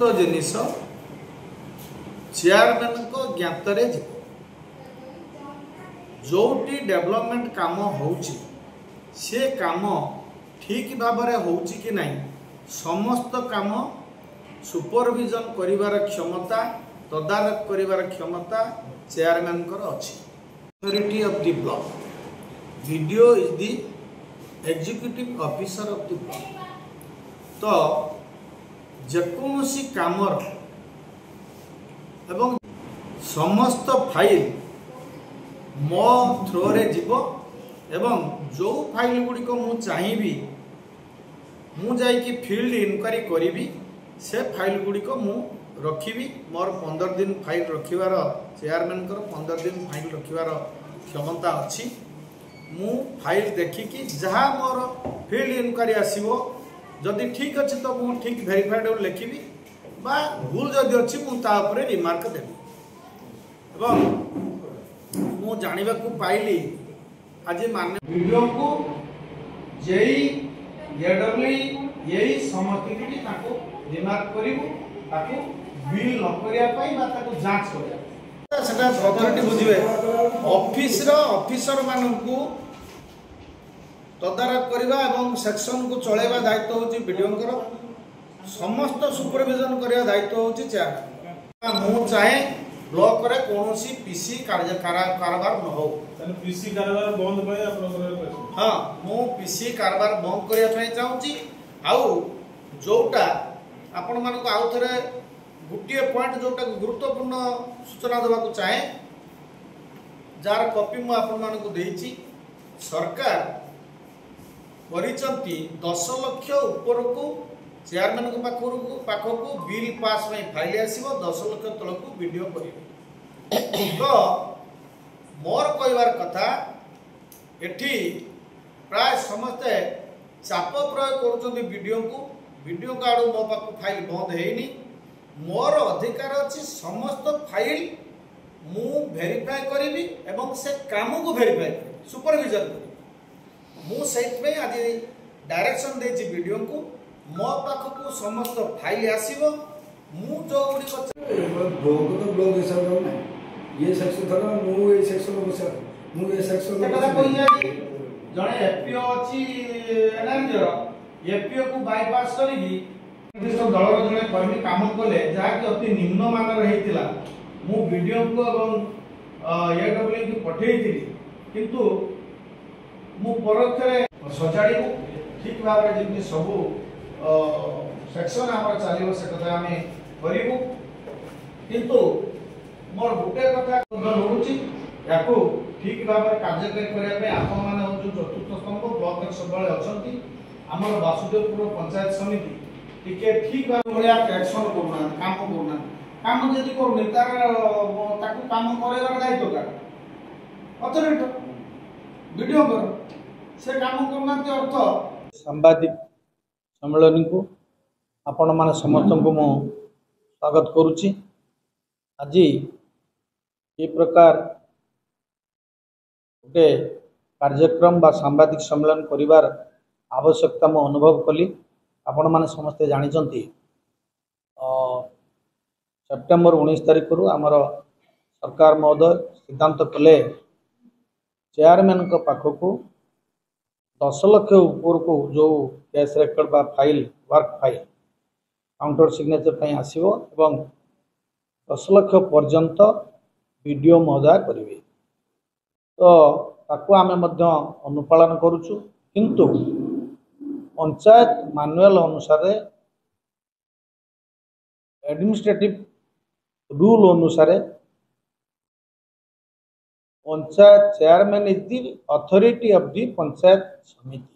समस्त जिनिस चेयरमैन को ज्ञातरे जोटी डेवलपमेंट काम होउची से काम ठीक भाव होउची कि नहीं समस्त काम सुपरविजन करिवार क्षमता तदारख करिवार क्षमता चेयरमैन कर अछि। Authority of the block video is the executive officer of the block. तो जेकोसी कामर एवं समस्त फाइल मो थ्रो रे जीव एवं जो फाइल गुड़ी को मु चाहिबी मु जाइकी फील्ड इनक्वारी करी से फाइल गुड़ी को मु रखी मोर 15 दिन फाइल रखिवार चेयरमैन कर 15 दिन फाइल रखिवार क्षमता अच्छी। मु फाइल देखिकी जहाँ मोर फील्ड इनक्वारी आसीबो जदि ठीक अच्छे तो मु ठीक वेरीफाइड लिखी बा भूल जदि अच्छी मुझे रिमार्क देवी। एवं मु जानिबा को पाइली आज मान वीडियो को जेई एडब्ल्यू यही समझ रिमार्क करू बिल न करने जांच कर अथॉरिटी बुझे ऑफिसर मानू तदारख करवा एवं सेक्शन को चलेवा दायित्व होची वीडियो समस्त सुपरविजन करने दायित्व होची चेयरमैन। मु चाहे ब्लॉक रे कोनोसी पीसी कारबार न हो पीसी कारबार बंद पय आपन हां मु पीसी कारबार बंद करिया पय चाहूची। आउ जोटा आपण मानको आउ थरे गुटिए पॉइंट जोटा गुरुत्वपूर्ण सूचना देवा को चाहे जार कॉपी मु आपण मानको देइची। सरकार परिचंती 10 लाख ऊपर को चेयरमैन को पाखक बिल पास में फाइल आसीबो 10 लाख तल को वीडियो करिवे। तो मोर कहबार कथा एठी प्राय समस्ते चाप प्रयोग करुचंती वीडियो को आड़ू मो पाख फाइल बंद हेनी मोर अधिकार अच्छी समस्त फाइल मु वेरीफाई करी एवं से काम को वेरीफाई करी सुपरविजन करी मु सेइतमे आज डायरेक्शन देछि वीडियो को मो पाख को समस्त फाइल आसीबो मु जो गुडी ब्लॉक तो ब्लॉक हिसाब से ये सेक्शन था मु ए सेक्शन में बसा मु ए सेक्शन में कथा कहिया जणे एपीओ अछि एनआरजी एपीओ को बाईपास करी निर्दिष्ट दलर जड़े कर्मी काम कले जहाँकि अति निम्न मानर होता मु वीडियो को एवं एडब्ल्यू को पठे किंतु मु परोक्ष सजाड़ी ठीक भाव में सबू सेक्शन आम चलो से कथा आम करूँ किंतु मोर गोटे कथा लड़ुची या ठीक भाव में कार्यकारी करने आपण मैंने चतुर्थ स्तंभ ब्लॉक सब अच्छा आमर वासुदेवपुर पंचायत समिति टिके ठीक भाव भाया एक्शन करना काम जदि करनी तार काम करार दायित्व का अथॉरिटी वीडियो कर से काम करना अर्थ सांबादिक सम्मेलन को आपण माने समस्त को मो स्वागत करुच्ची। आज ये प्रकार गोटे कार्यक्रम बा सांबादिक सम्मेलन करिवार आवश्यकता मो अनुभव कली। आपण माने समस्ते जानिचंती सेप्टेम्बर 19 तारिख रु आमर सरकार महोदय सिद्धांत कले चेयरमैन को पाखकू 10 लाख ऊपर को जो केस रेकर्ड बा file work file counter signature पे आसीबो एवं 10 लाख पर्यंत वीडियो महोदय करिवे। तो ताकू आमे मध्य अनुपालन करूछु किंतु पंचायत मैनुअल अनुसार एडमिनिस्ट्रेटिव रूल अनुसार panchayat chairman is the authority of the panchayat samiti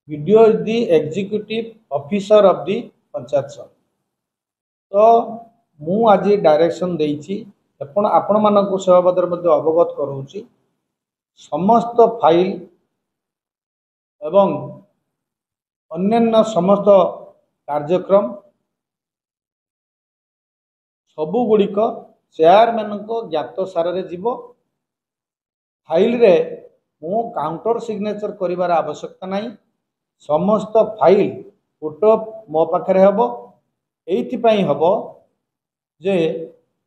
BDO is the executive officer of the panchayat samiti. तो मु आज डायरेक्शन देइछि आपण मानक सेवा बदर मध्य अवगत करूछि समस्त फाइल एवं अन्य समस्त कार्यक्रम सबू गुड़िक चेयरमैन को ज्ञात सार जीव फाइल रे मु काउंटर सिग्नेचर करिवार आवश्यकता नहीं समस्त फाइल फोटो मो पाखे हम एइथिपाई हबो जे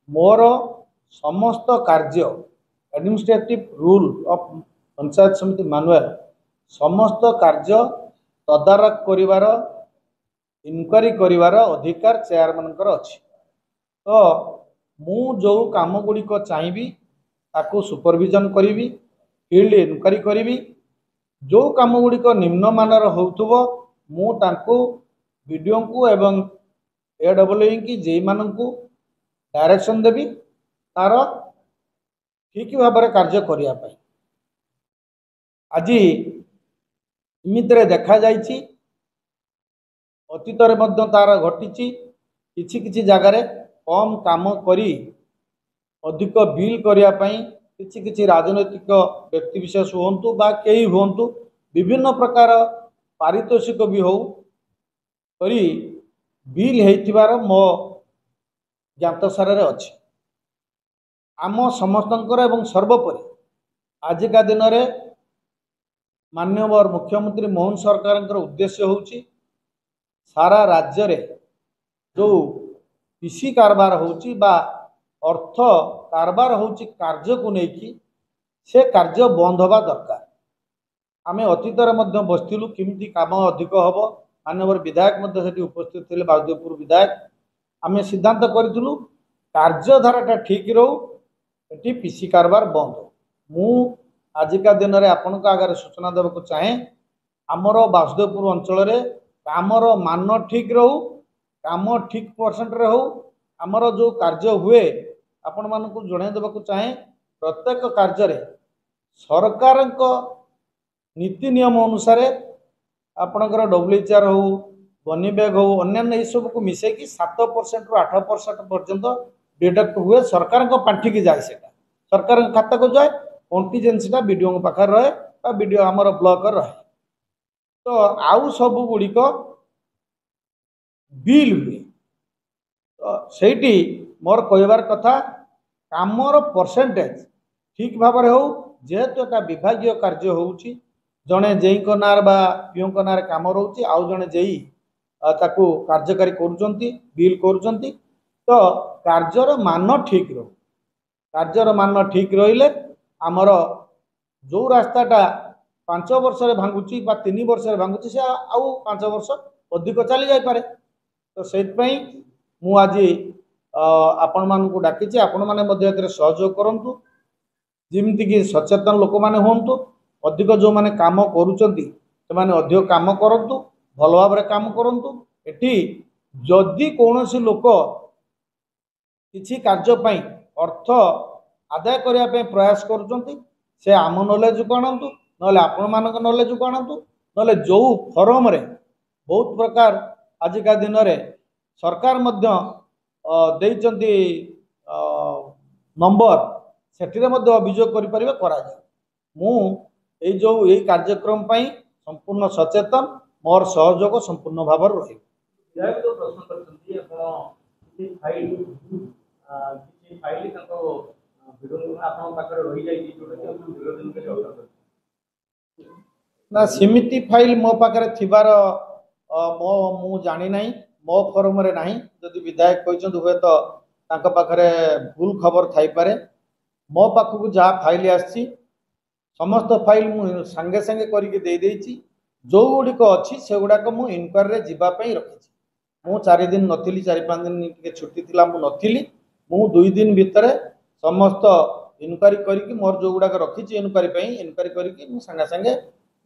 मोर समस्त कार्य एडमिनिस्ट्रेटिव रूल ऑफ पंचायत समिति मैनुअल समस्त कार्य तदारख करिवार इनक्वारी करिवार अधिकार चेयरमैन अच्छी। तो मु जो काम गुड़िक चाहिए ताकू सुपरविजन करी फील्ड इनक्वारी करी जो काम गुड़िक निम्न मानर होउथुबो मु तांको वीडियो को एवं एडब्ल्यू की जे माननकु डायरेक्शन देवी तार ठीक भाव में कार्य करिया पई। आज इमितरे देखा जाइछि अतीत तार घटी किछि किछि जगार कम काम करी अधिक बिल करने किछि किछि राजनैतिक व्यक्तिविशेष हुंतु बा कई हुंतु विभिन्न प्रकार पारितोषिक भी हो करी बिल हेइथिबार मो ज्ञातसार अच्छी। आम समस्तंकर एवं सर्वोपरि आजिका दिन रे माननीय मुख्यमंत्री मोहन सरकार उद्देश्य होउची सारा राज्य रे जो पीसी कारबार होउची बा अर्थ कारबार होउची कार्य को लेकिन से कार्य बंद होगा दरकार। आमे अतीत बसलु किमिति काम अधिक हम माननीय विधायक उपस्थित थे बागदेवपुर विधायक आमे सिद्धांत करूँ कार्यधाराटा ठीक रो ये पीसी कारबार बंद हो। मु आजिका दिन में आपण आगे सूचना देवाक चाहे आमर बासुदेवपुर अंचल कामर मान ठीक रो काम ठीक परसेंट रे हो आमर जो कार्य हुए आपण मानक जन देवाक चाहे प्रत्येक कार्य सरकार नीति नियम अनुसार आपणकर डब्ल्यूएचआर हो बनी बैग हो अन्य ये सब को मिसेकी 7% रु 8% पर्यंत डिडक्ट हुए सरकार पांठी की जाए से सरकार खाता को जाए कंटीजेंसीटा वीडियो पाखे रहे वीडियो आमर ब्लॉक रहे। तो आउ सब गुड़िक बिल हुए तो सेठी मोर कहबार कथा कामर परसेंटेज ठीक भाव में हो जेहेतु एटा विभागीय कार्य होउची जड़े जेई नार बा पीओ नार काम रोचे आउ जड़े जेई ताकू कार्यकारी करुचंती बिल करुचंती तो कार्यर मान ठीक रो कार्यर मान ठीक रहिले आमर जो रास्ताटा 5 वर्ष रे भांगुची बा 3 वर्ष रे भांगुची से आउ 5 वर्ष अधिक चली जाय पारे। तो सेतपई मु आज आपण मानकु डाकिछि आपण माने मध्ये एतरे सहयोग करंतु जेमिति कि सचेतन लोक माने होंतु अधिक जो माने काम करूचंती से माने अधिक काम करंतु भल भाव में काम करंतु। एठी जदि कोनोसी लोक किछि कार्य पई अर्थ आदाय करिया पे प्रयास करूचंती से आम नॉलेज को आनंतु नले आपण मानक नॉलेज को आनंतु नले जो फॉर्म रे बहुत प्रकार आजिका दिन रे सरकार मध्य देइचंती नंबर सेठिरे मध्य अभियोग करि परिबे करा जाय। मु ए जो ए कार्यक्रम पई संपूर्ण सचेतन मोर सहयोग संपूर्ण भाव रही। जो प्रश्न करछंती आपण फाइल तको वीडियो आपण पाकर रही जाई जोटा कि आपण वीडियो दिन के ऑर्डर कर ना सिमिति फाइल मो पाकर थिबार मु जानी नाही मो फॉर्म रे नाही जदि विधायक कहछन हुए तो तांका पाखरे भूल खबर थाई पारे मो पाखकु जा फाइल आसी समस्त फाइल मु संगे संगे करके दे देछि जो गुड़िक अच्छी से गुड़ाक मु इनक्वारी जावाई रखी मु 4 दिन नथिली 4-5 दिन टिके छुट्टी थिला मु नथिली मु 2 दिन भितर समस्त इनक्वारी करके मोर जो गुड़ाक रखी इनक्वारी करके संगे संगे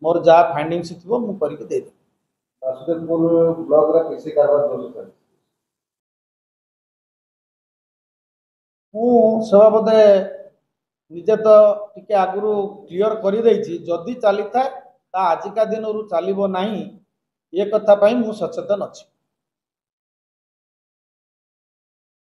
मोर जा फाइंडिंग्स थी मु करके दे दे। बासुदेवपुर ब्लॉक रा पीसी कारबार दोष कर मु सभापति निजे तो टिके आगु क्लियर कर देछि जदि चली था आजिका दिन रु चलिबो नाही ये कथा पई मु सचेतन अछि।